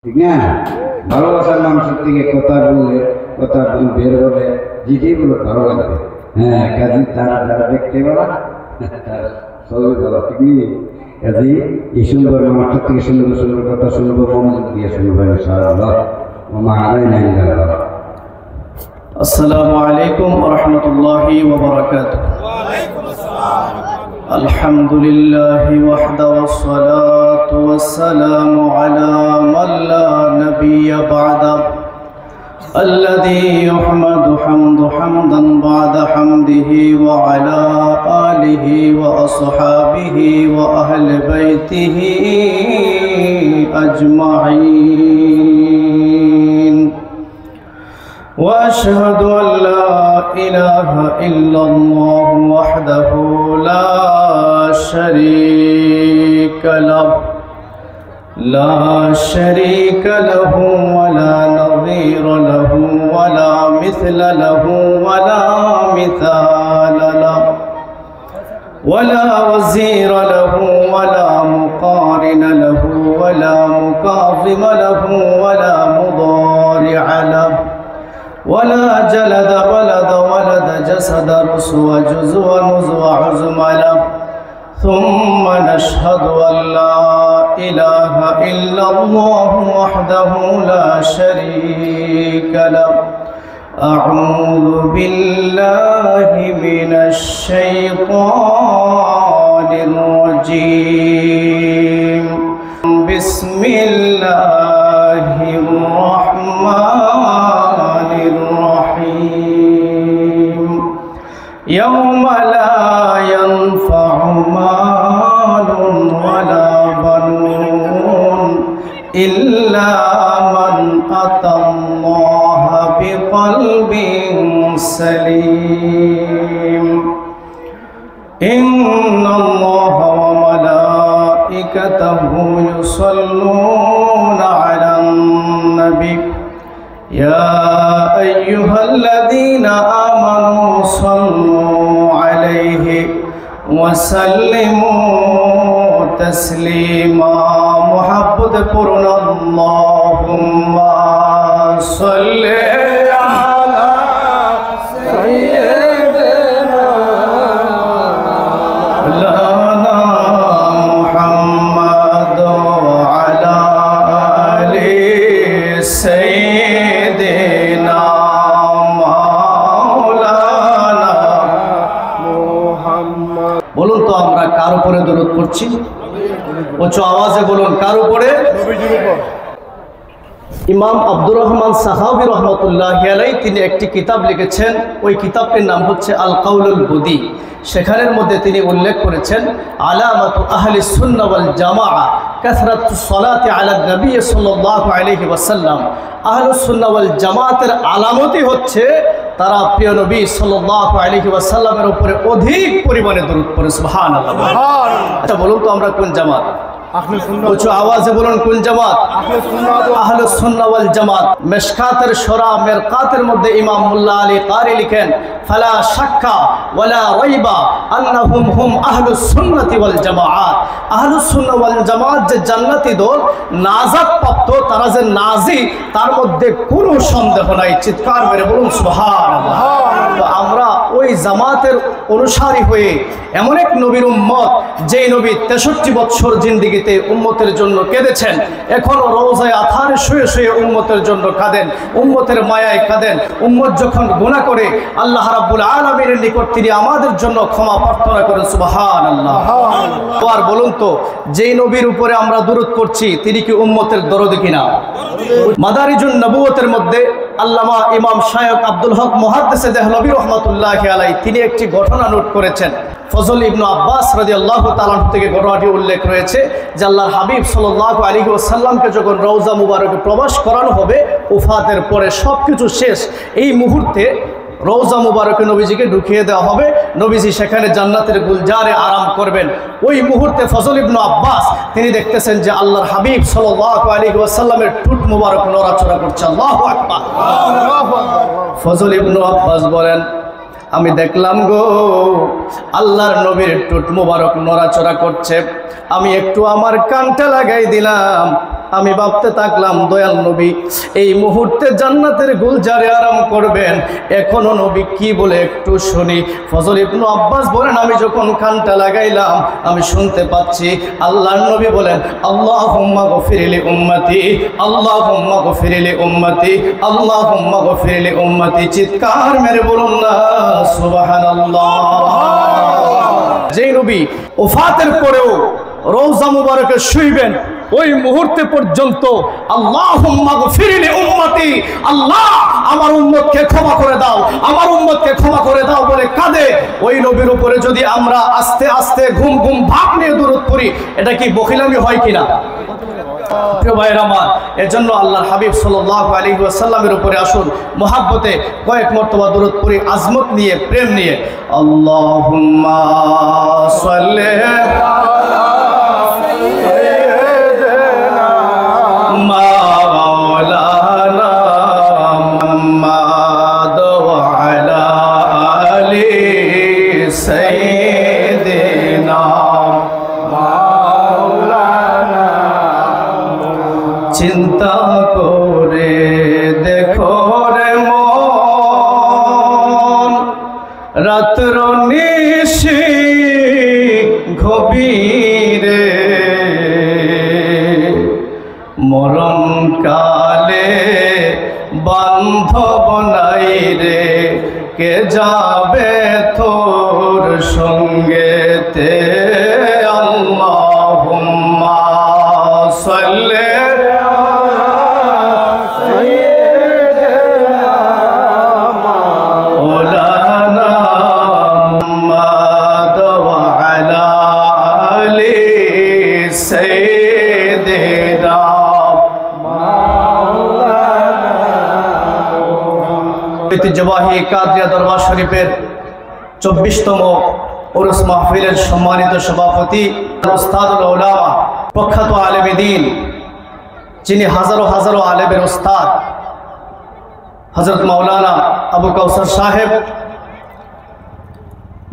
ঠিক না? ভালোবাসার মানুষের থেকে কথা বললে, কথা বের হলে যেগুলো ভালো লাগবে। হ্যাঁ, কাজী তারা যারা দেখতে পারা সবই ভালো, ঠিক নেই? কাজী এই সুন্দর মানুষের থেকে সুন্দর সুন্দর কথা শুনবো, মনোযোগ দিয়ে শুনবো ইনশাআল্লাহ। ওমা আলাইনা ইল্লাল বালাগ। আসসালামু আলাইকুম ওয়া রাহমাতুল্লাহি ওয়া বারাকাতুহু। ওয়া আলাইকুম আসসালাম। আলহামদুলিল্লাহি ওয়াহদা ওয়াস সালাতু ওয়াস সালামু আলা মান লা নাবিয়্যা বা'দা الذي يحمد حمدا بعد حمده وعلى آله وأصحابه وأهل بيته أجمعين وأشهد أن لا إله إلا الله وحده لا شريك له ولا نظير له ولا مثل له ولا مثال له ولا وزير له ولا مقارن له ولا مكاظم له ولا مضارع له ولا جلد ولد جسد رسو جزو نزو عزم له ثم نشهد أن لا إله إلا الله وحده لا شريك له أعوذ بالله من الشيطان الرجيم بسم الله الرحمن الرحيم يوم لا ينفع مال ولا بنون إلا من أتى الله بقلب سليم إن الله وملائكته يصلون على النبي يا أيها الذين آمنوا صلوا عليه وسلموا تسليما محبت پرن اللهم صل على سيدنا مولانا محمد وعلى آل سيدنا مولانا محمد। বলুন তো আমরা কার উপরে দরুদ পড়ছি? উচ্চ আওয়াজে বলুন, কার উপরে? ইমাম আব্দুর রহমান সাখাওয়ী রহমতুল্লাহি আলাইহি তিনি একটি কিতাব লিখেছেন, ওই কিতাবটির নাম হচ্ছে আল কাউলুল বুদি। সেখানের মধ্যে তিনি উল্লেখ করেছেন আলামাতু আহলি সুন্নাহ ওয়াল জামাআহ কাসরাতুস সালাতি আলা নবী সাল্লাল্লাহু আলাইহি ওয়াসাল্লাম। আহলুস সুন্নাহ ওয়াল জামাতের আলামতই হচ্ছে তারা প্রিয় নবী সাল্লাল্লাহু আলাইহি ওয়াসাল্লামের উপরে অধিক পরিমাণে দরুদ পড়ে। সুবহানাল্লাহ। আচ্ছা বলুন তো আমরা কোন জামাত? উচ্চ আওয়াজে বলুন কোন জামাত? আহলুস সুন্নাহ ওয়াল জামাত। মিশকাতের শরা মিরকাতের মধ্যে ইমাম মুল্লা আলী কারি লিখেন ফালা শাক্কা ওয়ালা রাইবা আন্নাহুম হুম আহলুস সুন্নাতি ওয়াল জামাআত। আহলুস সুন্নাহ ওয়াল জামাত যে জান্নাতি দল, নাজাত প্রাপ্ত, তারা যে নাজি, তার মধ্যে কোনো সন্দেহ নাই। চিৎকার মেরে বলুন সুবহানাল্লাহ। তো আমরা ওই জামাতের অনুসারী হয়ে এমন এক নবীর উম্মত, যেই নবী 63 বছর জিন্দেগিতে উম্মতের জন্য কেঁদেছেন, এখনো রওজায়ে আথারে শুয়ে শুয়ে উম্মতের জন্য কাঁদেন, উম্মতের মায়ায় কাঁদেন। উম্মত যখন গুনাহ করে আল্লাহ রাব্বুল আলামিনের নিকট তিনি আমাদের জন্য ক্ষমা প্রার্থনা করেন। সুবহানাল্লাহ। আর বলুন তো যেই নবীর উপরে আমরা দরুদ করছি তিনি কি উম্মতের দরদি কিনা? মাদারিজুন নবুয়তের মধ্যে আল্লামা ইমাম শায়খ আব্দুল হক মুহাদ্দিস দেহলভী রহমাতুল্লাহি আলাইহি তিনি একটি ঘটনা নোট করেছেন। ফজল ইবনে আব্বাস রাদিয়াল্লাহু তাআলা থেকে ঘটনাটি উল্লেখ রয়েছে যে আল্লাহর হাবিব সাল্লাল্লাহু আলাইহি ওয়াসাল্লামকে যখন রওজা মুবারকে প্রবেশ করানো হবে, ওফাতের পরে সবকিছু শেষ, এই মুহূর্তে রওজা মুবারকে নবীজিকে ঢুকিয়ে দেওয়া হবে, নবীজি সেখানে জান্নাতের গুলজারে আরাম করবেন। ওই মুহূর্তে ফজল ইবনে আব্বাস তিনি দেখতেছেন যে আল্লাহর হাবিব সাল্লাল্লাহু আলাইহি ওয়াসাল্লামের ঠোঁট মুবারক নড়াচড়া করছে। আল্লাহু আকবার। ফজল ইবনে আব্বাস বলেন আমি দেখলাম গো আল্লাহর নবীর ঠোঁট মোবারক নড়াচড়া করছে, আমি একটু আমার কানটা লাগাই দিলাম, আমি ভাবতে থাকলাম দয়াল নবী এই মুহূর্তে জান্নাতের গুলজারে আরাম করবেন, এখনো নবী কি বলে একটু শুনি। ফজল ইবনে আব্বাস বলেন, আমি যখন কানটা লাগাইলাম আমি শুনতে পাচ্ছি আল্লাহর নবী বলেন, আল্লাহুম্মা গফির লি উম্মতি, আল্লাহুম্মা গফির লি উম্মতি, আল্লাহুম্মা গফির লি উম্মতি। চিৎকার মেরে বলুন না সুবহানাল্লাহ। যেই নবী ওফাতের পরেও রওজা মুবারকে শুইবেন, ওই মুহূর্তে পর্যন্ত আল্লাহুম্মা গফির লি উম্মতি, আল্লাহ আমার উম্মতকে ক্ষমা করে দাও, আমার উম্মতকে ক্ষমা করে দাও বলে কাঁদে। ওই নবীর উপরে যদি আমরা আস্তে আস্তে ঘুম ঘুম ভাব নিয়ে দরুদ পড়ি, এটা কি বখিলামি হয় কিনা? প্রিয় ভাইয়ের আমার, এজন্য আল্লাহর হাবিব সাল্লাল্লাহু আলাইহি ওয়াসাল্লামের উপরে আসুন মহাব্বতে কয়েক মর্তবা দরুদ পড়ি, আজমত নিয়ে, প্রেম নিয়ে। আল্লাহুম্মা সাল্লি চিন্তা করে দেখো রে মন, রাত্র নিশি গভীরে, মরণ কালে বান্ধব নাই রে, কে যাবে তোর সঙ্গেতে। আল্লাহুম্মা সাল্লি ঐতিহ্যবাহী কাদরিয়া দরবার শরীফের 24তম উরুস মাহফিলের সম্মানিত সভাপতি উস্তাদুল উলামা, প্রখ্যাত আলেমে দ্বীন, যিনি হাজারো হাজারো আলেমের উস্তাদ হযরত মাওলানা আবু কাউসার সাহেব,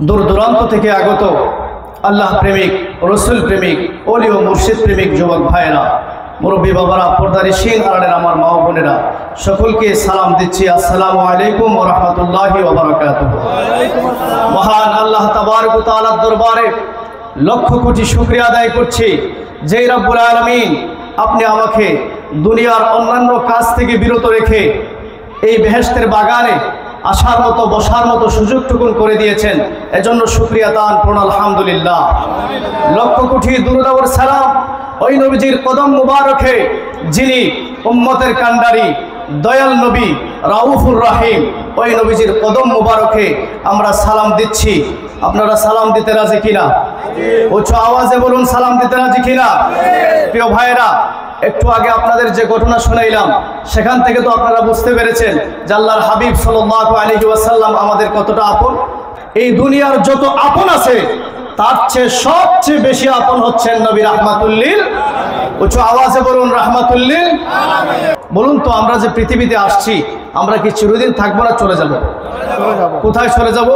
দূর দূরান্ত থেকে আগত আল্লাহ প্রেমিক, রসুল প্রেমিক, ওলি ও মুর্শিদ প্রেমিক যুবক ভাইয়েরা, মুরব্বী বাবারা, পর্দারিসীন আড়ালের আমার মা ও বোনেরা, সকলকে সালাম দিচ্ছি। আসসালামু আলাইকুম ওয়া রাহমাতুল্লাহি ওয়া বারাকাতুহু। মহান আল্লাহ তাবারক ওয়া তাআলার দরবারে লক্ষ কোটি শুকরিয়া আদায় করছি, যে রব্বুল আলামিন আপনি আমাকে দুনিয়ার অন্যান্য কাজ থেকে বিরত রেখে এই বেহেশতের বাগানে আসার মতো, বসার মতো সুযোগটুকুন করে দিয়েছেন, এজন্য শুকরিয়া দান করুন আলহামদুলিল্লাহ। লক্ষ কোটি দুরূদ ও সালাম ওই নবীজির কদম মুবারকে, যিনি উম্মতের কান্ডারি, দয়াল নবী, রাউফুর রহিম, ওই নবীজির কদম মুবারকে আমরা সালাম দিচ্ছি। আপনারা সালাম দিতে রাজি কিনা? উচ্চ আওয়াজে বলুন, সালাম দিতে রাজি কিনা? প্রিয় ভাইয়েরা, একটু আগে আপনাদের যে ঘটনা শুনাইলাম, সেখান থেকে তো আপনারা বুঝতে পেরেছেন যে আল্লাহর হাবিব সাল্লাল্লাহু আলাইহি ওয়াসাল্লাম আমাদের কতটা আপন। এই দুনিয়ার যত আপন আছে তার চেয়ে সবচেয়ে বেশি আপন হচ্ছেন নবী রাহমাতুল লিল। উচ্চ আওয়াজে বলুন রাহমাতুল লিল। বলুন তো, আমরা যে পৃথিবীতে আসছি, আমরা কি চিরদিন থাকবো না চলে যাব? কোথায় চলে যাব?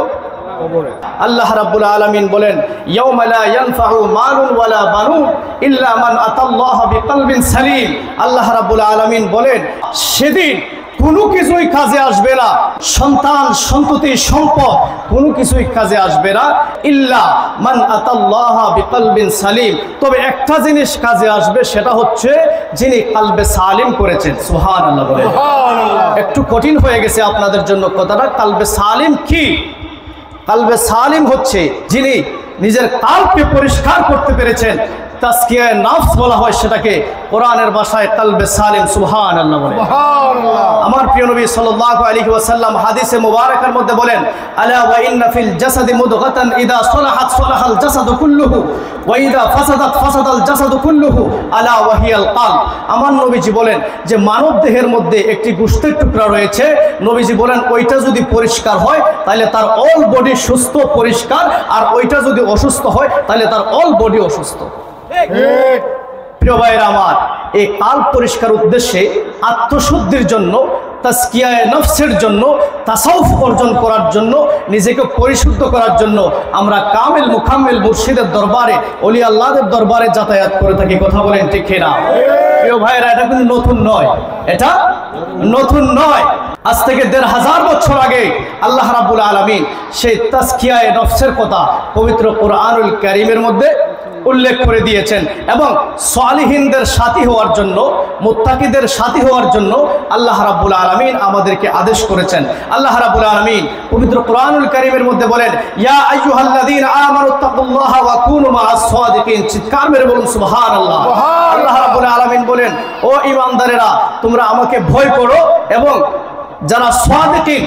আল্লাহ রাব্বুল আলামিন বলেন, ইয়াউমা লা ইয়ানফাউ মালুন ওয়ালা বানুন ইল্লা মান আতাল্লাহ বিকলবিন সালিম। আল্লাহ রাব্বুল আলামিন বলেন, সেদিন কোনো কিছুই কাজে আসবে না, সন্তান, সন্ততি, সম্পদ কোনো কিছুই কাজে আসবে না, ইল্লা মান আতাল্লাহ বিকলবিন সালিম। তবে একটা জিনিস কাজে আসবে, সেটা হচ্ছে যিনি কলবে সালিম করেছেন। সুবহানাল্লাহ বলেন। একটু কঠিন হয়ে গেছে আপনাদের জন্য কথাটা। কলবে সালিম কি? কলবে সালিম হচ্ছে যিনি নিজের কালকে পরিষ্কার করতে পেরেছেন। তাজকিয়া নফস বলা হয় সেটাকে, কোরআনের ভাষায় কলবে সালিম। সুবহানাল্লাহ বলেন। আমার প্রিয় নবী সাল্লাল্লাহু আলাইহি ওয়াসাল্লাম হাদিসে মুবারাকার মধ্যে বলেন, আলা ওয়া ইন্না ফিল জাসাদি মুদগাতান ইযা সালাহাত সালাহাল জাসাদু কুল্লুহু ওয়া ইযা ফাসাদাত ফাসাদাল জাসাদু কুল্লুহু আলা ওয়া হিয়াল কলব। আমার নবীজি বলেন যে মানব দেহের মধ্যে একটি গোশতের টুকরা রয়েছে। নবীজি বলেন, ওইটা যদি পরিষ্কার হয় তাহলে তার অল বডি সুস্থ, পরিষ্কার, আর ওইটা যদি অসুস্থ হয় তাহলে তার অল বডি অসুস্থ। প্রিয় ভাইয়েরা আমার, এই কাল পরিষ্কার উদ্দেশ্যে, আত্মশুদ্ধির জন্য তাজকিয়ায়ে নফসের জন্য, তাসাউফ অর্জন করার জন্য, নিজেকে পরিশুদ্ধ করার জন্য আমরা কামিল মুকাম্মিল মুর্শিদের দরবারে, ওলি আল্লাহদের দরবারে যাতায়াত করে থাকি। কথা বলেন ঠিক কিনা? প্রিয় ভাইরা, এটা কিন্তু নতুন নয়, এটা নতুন নয়। আজ থেকে ১৫০০ বছর আগে আল্লাহ রাব্বুল আলামিন সেই তাজকিয়ায়ে নফসের কথা পবিত্র কোরআনুল কারীমের মধ্যে উল্লেখ করে দিয়েছেন এবং সালিহিনদের সাথী হওয়ার জন্য, মুত্তাকিদের সাথী হওয়ার জন্য আল্লাহ রাব্বুল আলামিন আমাদেরকে আদেশ করেছেন। আল্লাহ রাব্বুল আলামিন পবিত্র কোরআনুল কারীমের মধ্যে বলেন, ইয়া আইয়ুহাল্লাযীনা আমানুত্তাকুল্লাহা ওয়া কুনু মাআস সাদিকিন। চিৎকার মেরে বলুন সুবহানাল্লাহ। আল্লাহ রাব্বুল আলামিন বলেন, ও ঈমানদারেরা, তোমরা আমাকে ভয় করো এবং যারা সাদিকিন,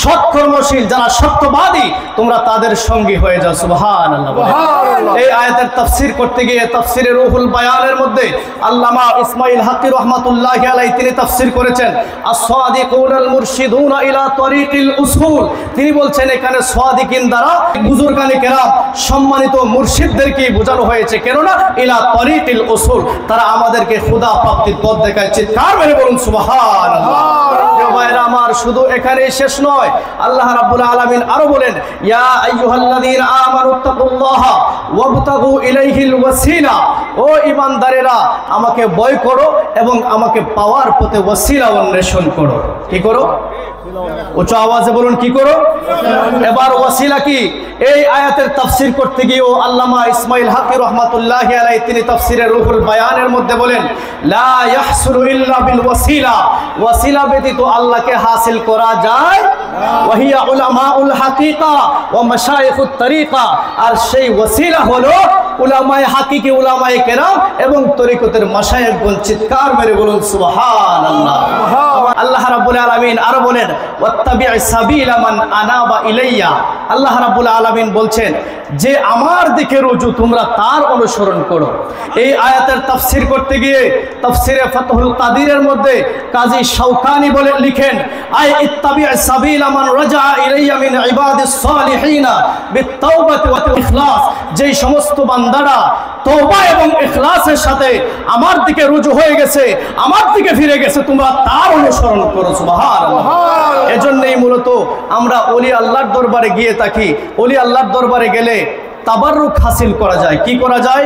সৎকর্মশীল, যারা সত্যবাদী, তোমরা তাদের সঙ্গী হয়ে যাও। সুবহানাল্লাহ। এই আয়াতের তাফসীর করতে গিয়ে তাফসীরে রুহুল বায়ানের মধ্যে আল্লামা ইসমাইল হাক্কি রাহমাতুল্লাহি আলাইহি তিনি তাফসীর করেছেন, আস-সাদিকুনাল মুরশিদুনা ইলা তরিকিল উসুল। তিনি বলছেন এখানে সাদিকিন দ্বারা বুজুর্গানে কেরাম, সম্মানিত মুর্শিদদেরকে বোঝানো হয়েছে। কেননা ইলা তরিকিল উসুল, তারা আমাদেরকে খোদা প্রাপ্তির পথ দেখায়। চিৎকার মেরে বলুন সুবহানাল্লাহ। ভাইরা আমার, শুধু এখানেই শেষ নয়, আল্লাহ রাব্বুল আলামিন আরো বলেন, ইয়া আইয়ুহাল্লাযীনা আমানুত্তাকুল্লাহা ওয়াবতাগু ইলাইহিল ওয়াসিলা। ও ঈমানদারেরা, আমাকে ভয় করো এবং আমাকে পাওয়ার পথে ওয়াসিলা অন্বেষণ করো। কি করো? উচ্চ আওয়াজে বলুন, কি করো? এবার ওয়াসিলা কি? এই আয়াতের তাফসীর করতে গিয়েও আল্লামা ইসমাইল হাক্কি রাহমাতুল্লাহি আলাইহি তিনি তাফসীরে রুহুল বায়ানের মধ্যে বলেন, লা ইয়াহসুলু ইল্লা বিল ওয়াসিলা। ওয়াসিলা ব্যতীত আল্লাহকে হাসিল করা যায় ওয়া হিয়া উলামাউল হাকিকা ওয়া মাশায়েখুত তরিকা। আর সেই ওয়াসিলা হলো উলামায়ে হাকিকি, উলামায়ে কেরাম এবং তরিকতের মাশায়েখগণ। চিৎকার মেরে বলুন সুবহানাল্লাহ। আল্লাহ রাব্বুল আলামিন আরো বলেন, ওয়াত্তাবি' সাবিলা মান আনাবা ইলাইয়া। আল্লাহ রাব্বুল আলামিন বলছেন যে আমার দিকে রুজু, তোমরা তার অনুসরণ করো। এই আয়াতের তাফসীর করতে গিয়ে তাফসীরে ফাতহুল কাদিরের মধ্যে কাজী শাওকানি বলে লিখেন, আই ইত্তাবি' সাবিলা মান রাজা ইলাইয়া মিন ইবাদিস সালিহিনা বিত-তাওবাতি ওয়াল ইখলাস। যেই সমস্ত বান্দারা তওবা এবং ইখলাসের সাথে আমার দিকে রুজু হয়ে গেছে, আমার দিকে ফিরে গেছে, তোমরা তার অনুসরণ করো। সুবহানাল্লাহ। এজন্যই মূলত আমরা ওলি আল্লাহর দরবারে গিয়ে থাকি। ওলি আল্লাহর দরবারে গেলে তাবাররুক হাসিল করা যায়। কি করা যায়?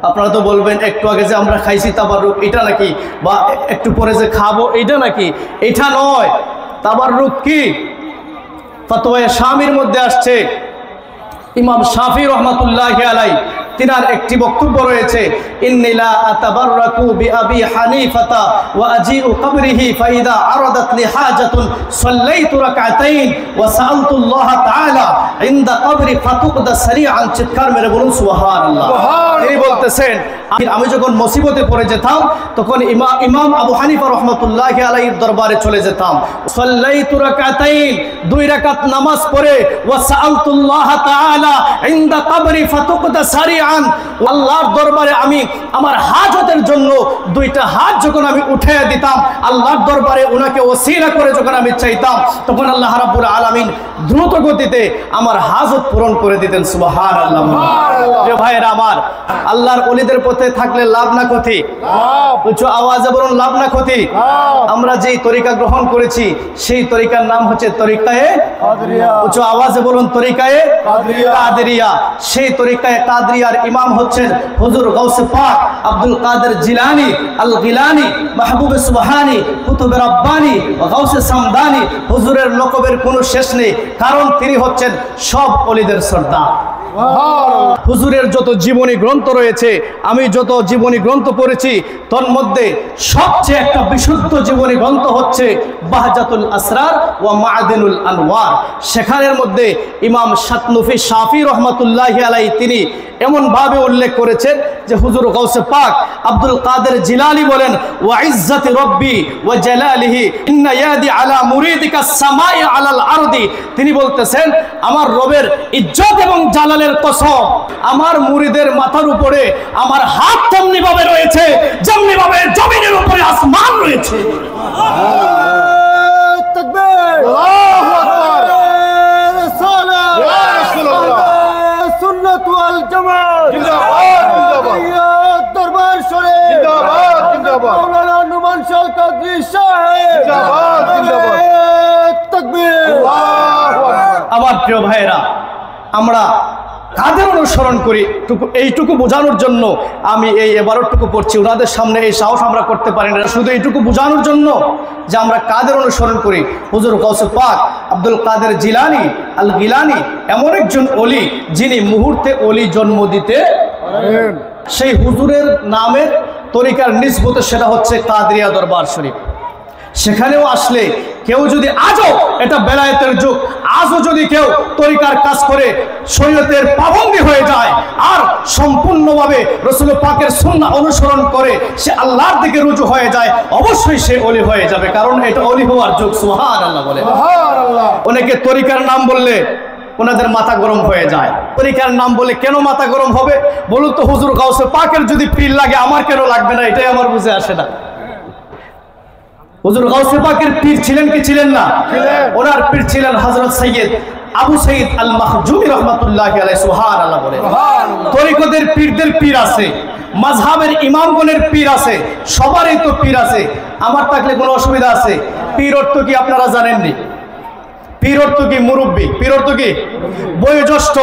আপনারা তো বলবেন, একটু আগে যে আমরা খাইছি তাবাররুক, এটা নাকি? বা একটু পরে যে খাবো, এটা নাকি? এটা নয়। তাবাররুক কি? ফতোয়ায়ে শামির মধ্যে আসছে, ইমাম শাফি রহমাতুল্লাহি আলাইহি তিনার একটি বক্তব্য রয়েছে, ইন্নী লা আতাবাররাকু বিআবি হানিফাতা ওয়া আজিউ কবরিহি ফাইদা আরাদাত লি হাজাতুন সাল্লাইতু রাকাতাইন ওয়া সাআলতুল্লাহ তাআলা ইনদা কবরি ফাতুকদা সারিআন। চিৎকার মেরে বলুন সুবহানাল্লাহ। তিনি বলতেছেন, আমি যখন মুসিবতে পড়ে যেতাম তখন ইমাম আবু হানিফা রহমাতুল্লাহি আলাইহির দরবারে চলে যেতাম। সাল্লাইতু রাকাতাইন, 2 রাকাত নামাজ পড়ে, ওয়া সাআলতুল্লাহ তাআলা ইনদা কবরি ফাতুকদা সারিআন, আল্লাহর দরবারে আমি আমার হাজতের জন্য 2টা হাত যখন আমি উঠিয়ে দিতাম, আল্লাহর দরবারে ওনাকে ওসিলা করে যখন আমি চাইতাম, তখন আল্লাহ রাব্বুল আলামিন দ্রুত গতিতে আমার হাজত পূরণ করে দিতেন। সুবহানাল্লাহ। প্রিয় ভাইরা আমার, আল্লাহর ওলিদের পথে থাকলে লাভ না ক্ষতি? উচ্চ আওয়াজে বলুন, লাভ না ক্ষতি? আমরা যেই তরিকা গ্রহণ করেছি সেই তরিকার নাম হচ্ছে তরিকায়ে কাদরিয়া। উচ্চ আওয়াজে বলুন, তরিকায়ে কাদরিয়া। সেই তরিকায়ে কাদরিয়ার ইমাম হচ্ছেন হুজুর গাউসে পাক আব্দুল কাদের জিলানী আল গিলানী মাহবুবে সুবহানী কুতুবে রব্বানী গাউসে সামদানী। হুজুরের লকবের কোনো শেষ নেই, কারণ তিনি হচ্ছেন সব ওলিদের সর্দার। হুজুরের যত জীবনী গ্রন্থ রয়েছে, আমি যত জীবনী গ্রন্থ পড়েছি, তোর মধ্যে সবচেয়ে একটা বিশুদ্ধ জীবনী গ্রন্থ হচ্ছে বাহজাতুল আসরার ওয়া মাআদিনুল আনওয়ার। সেখানের মধ্যে ইমাম শাতনুফি শাফি রহমাতুল্লাহি আলাইহি তিনি এমন ভাবে উল্লেখ করেছেন যে হুজুর গাউসে পাক আব্দুল কাদের জিলানী বলেন, ওয়া ইজ্জাতি রব্বি ওয়া জালালিহি ইন্না ইয়াদি আলা মুরিদিকা সামাই আলাল আরদি। তিনি বলতেছেন, আমার রবের ইজ্জত এবং জালালের কসম, আমার মুরিদের মাথার উপরে আমার হাত তেমনি ভাবে রয়েছে যেমনি ভাবে জমিনের উপরে আসমান রয়েছে। তাকবীর, আল্লাহু আকবার, সালাত ইয়া রাসূলুল্লাহ, সুন্নাত ওয়াল জামাত জিন্দাবাদ, জিন্দাবাদ, দরবার শরীফ জিন্দাবাদ, জিন্দাবাদ, মাওলানা শাহ কাদরি সাহেব জিন্দাবাদ জিন্দাবাদ তাকবীর আল্লাহু আকবার। আমার প্রিয় ভাইয়েরা, আমরা কাদের অনুসরণ করি এইটুকু বোঝানোর জন্য আমি এই এবারটুকু পড়ছি। ওনাদের সামনে এই সাহস আমরা করতে পারি না, শুধু এইটুকু বোঝানোর জন্য যে আমরা কাদের অনুসরণ করি। হুজুর গাউসে পাক আব্দুল কাদের জিলানী আল গিলানী এমন একজন অলি যিনি মুহূর্তে অলি জন্ম দিতে পারেন। সেই হুজুরের নামের তরিকার নিসবতে সেটা হচ্ছে কাদরিয়া দরবার শরীফ। সেখানেও আসলে কেউ যদি আজও, এটা বেলায়েতের যুগ, আজও যদি কেউ তরিকার কাজ করে শরীয়তের পাবন্দী হয়ে যায় আর সম্পূর্ণভাবে রাসূল পাকের সুন্নাহ অনুসরণ করে সে আল্লাহর দিকে রুজু হয়ে যায়, অবশ্যই সে ওলি হয়ে যাবে, কারণ এটা ওলি হওয়ার যুগ। সুবহানাল্লাহ বলে। সুবহানাল্লাহ। অনেকে তরিকার নাম বললে ওনাদের মাথা গরম হয়ে যায়। তরিকার নাম বলে কেন মাথা গরম হবে বলুন তো? হুজুর গাউসে পাকের যদি পীর লাগে আমার কেন লাগবে না, এটাই আমার বুঝে আসে না। হুজুর গাউসে পাকের পীর ছিলেন কি ছিলেন না? ওনার পীর ছিলেন হযরত সৈয়দ আবু সঈদ আল মাখজুমি রাহমাতুল্লাহি আলাইহি। সুবহানাল্লাহ বলে। তরিকতের পীরদের পীর আছে, মাযহাবের ইমামগণের পীর আছে, সবারই তো পীর আছে। আমার থাকলে কোনো অসুবিধা আছে? পীর অর্থ কি আপনারা জানেননি? পীর অর্থ কি? মুরব্বী। পীর অর্থ কি? বয়োজ্যেষ্ঠ।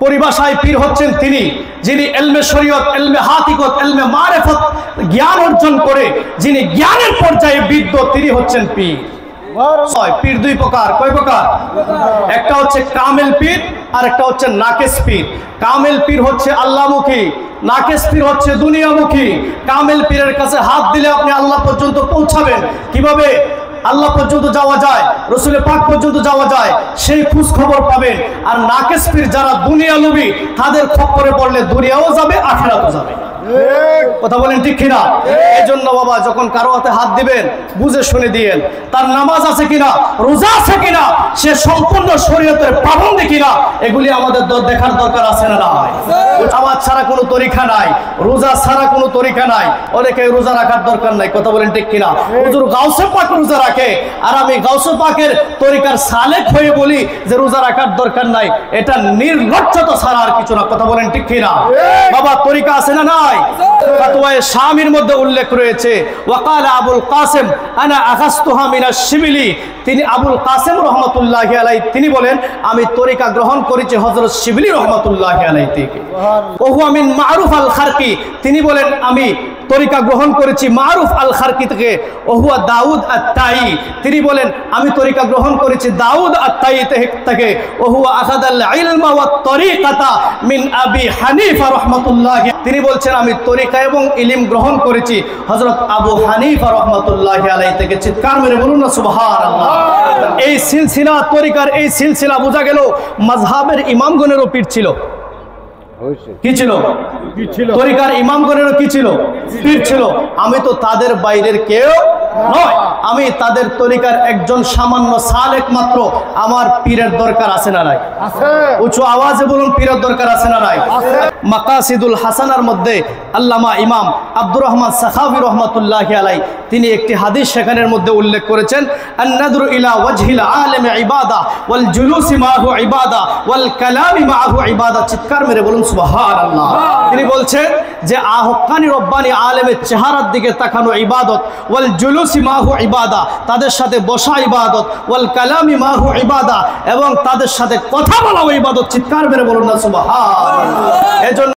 পরিভাষায় পীর হচ্ছেন তিনি যিনি ইলমে শরীয়ত, ইলমে হাকিকত, ইলমে মারিফত জ্ঞান অর্জন করে যিনি জ্ঞানের পর্যায়ে বিদ্য, তিনি হচ্ছেন পীর। পীর দুই প্রকার। কয় প্রকার? একটা হচ্ছে কামেল পীর আর একটা হচ্ছে নাকেস পীর। কামেল পীর হচ্ছে আল্লাহমুখী, নাকেস পীর হচ্ছে দুনিয়ামুখী। কামেল পীরের কাছে হাত দিলে আপনি আল্লাহ পর্যন্ত পৌঁছাবেন। কিভাবে আল্লাহ পর্যন্ত যাওয়া যায়, রসুল পাক পর্যন্ত যাওয়া যায়, সেই খোঁজ খবর পাবেন। আর নাকেস পীর যারা দুনিয়া লোভী, তাদের খপ্পরে পড়লে দুনিয়াও যাবে, আখিরাতও যাবে। কথা বলেন ঠিক কিনা? এই জন্য বাবা, যখন কারো হাতে হাত দিবেন বুঝে শুনে দিয়েন, তার নামাজ আছে কিনা, রোজা আছে কিনা, সে সম্পূর্ণ শরীয়তের পাবন্দী কিনা, এগুলি আমাদের দেখার দরকার আছে না? নাই। নামাজ ছাড়া কোনো তরিকা নাই, রোজা ছাড়া কোনো তরিকা নাই। অনেকে রোজা রাখার দরকার নাই। কথা বলেন ঠিক কিনা? হুজুর গাউসে পাক রোজা রাখে আর আমি গাউসে পাকের তরিকার সালেক হয়ে বলি যে রোজা রাখার দরকার নাই, এটা নির্লজ্জতা ছাড়া আর কিছু না। কথা বলেন ঠিক কিনা? বাবা, তরিকা আছে না? নাই। ফতোয়ায়ে শামির মধ্যে উল্লেখ রয়েছে, ওয়াকালা আবুল কাসেম আনা আখাসতুহা মিনাশ শিবিলি। তিনি আবুল কাসেম রহমাতুল্লাহি আলাইহি তিনি বলেন, আমি তরিকা গ্রহণ করেছি হযরত শিবলি রহমাতুল্লাহি আলাইহি থেকে। ওহুয়া মিন মারুফ আল খারকি। তিনি বলেন, আমি তরিকা গ্রহণ করেছি মারুফ আল খারকি থেকে। ওহুয়া দাউদ আত-তাই। তিনি বলেন, আমি তরিকা গ্রহণ করেছি দাউদ আত-তাই থেকে। ওহুয়া আখাদাল ইলমা ওয়াত তরিকাতা মিন আবি হানিফা রাহমাতুল্লাহি। তিনি বলছেন, আমি তরিকা এবং ইলম গ্রহণ করেছি হযরত আবু হানিফা রাহমাতুল্লাহি আলাইহি থেকে। চিৎকার মেরে বলুন না সুবহানাল্লাহ। এই সিলসিলা, তরিকার এই সিলসিলা বোঝা গেল মাযহাবের ইমামগণেরও পীর ছিল। কি ছিল? তরিকার ইমামগণেরও কি ছিল? পীর ছিল। আমি তো তাদের বাইরের কেউ নয়, আমি তাদের তরিকার একজন সামান্য সালেক মাত্র। আমার পীরের দরকার আছে না নাই? উচ্চ আওয়াজে বলুন, পীরের দরকার আছে না নাই? মাকাসিদুল হাসানার মধ্যে আল্লামা ইমাম আব্দুর রহমান সাখাভী রাহমাতুল্লাহি আলাইহি তিনি একটি হাদিস সেখানের মধ্যে উল্লেখ করেছেন, আন-নাযরু ইলা ওয়াজহিল আলিম ইবাদা ওয়াল জুলুসি মাহু ইবাদা ওয়াল কালামি মাহু ইবাদা। চিৎকার মেরে বলুন সুবহানাল্লাহ। তিনি বলছেন যে হক্কানি রব্বানি আলেমের চেহারার দিকে তাকানো ইবাদত, ওয়াল জুলুসি মাহু ইবাদা তাদের সাথে বসা ইবাদত, ওয়াল কালামি মাহু ইবাদা এবং তাদের সাথে কথা বলাও ইবাদত। চিৎকার মেরে বলুন না সুবহানাল্লাহ। এজন্য